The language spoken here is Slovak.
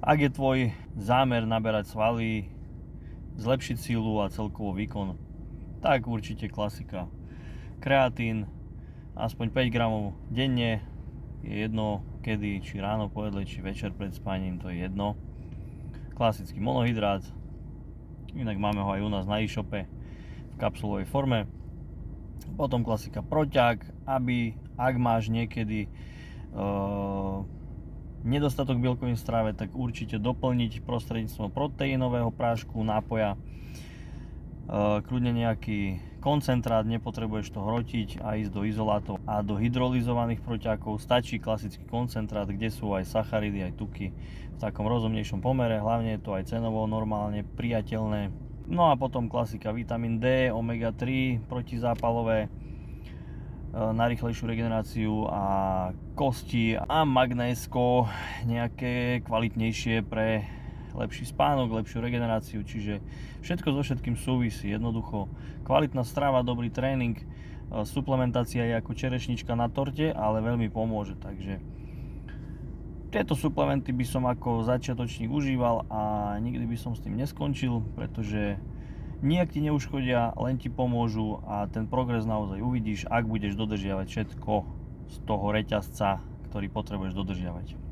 Ak je tvoj zámer naberať svaly, zlepšiť silu a celkovo výkon, tak určite klasika. Kreatín, aspoň 5 gramov denne, je jedno kedy, či ráno po jedle, či večer pred spaním, to je jedno. Klasický monohydrát, inak máme ho aj u nás na e-shope v kapsulovej forme. Potom klasika proťák, aby ak máš niekedy nedostatok bielkovín v strave, tak určite doplniť prostredníctvom proteínového prášku, nápoja, kľudne nejaký koncentrát, nepotrebuješ to hrotiť a ísť do izolátov a do hydrolyzovaných proťákov stačí klasický koncentrát, kde sú aj sacharidy, aj tuky v takom rozumnejšom pomere, hlavne je to aj cenovo normálne priateľné. No a potom klasika vitamín D, omega 3, protizápalové, na rýchlejšiu regeneráciu a kosti a magnézko nejaké kvalitnejšie pre lepší spánok, lepšiu regeneráciu, čiže všetko so všetkým súvisí. Jednoducho kvalitná strava, dobrý tréning, suplementácia je ako čerešnička na torte, ale veľmi pomôže, takže tieto suplementy by som ako začiatočník užíval a nikdy by som s tým neskončil, pretože nijak ti neuškodia, len ti pomôžu a ten progres naozaj uvidíš, ak budeš dodržiavať všetko z toho reťazca, ktorý potrebuješ dodržiavať.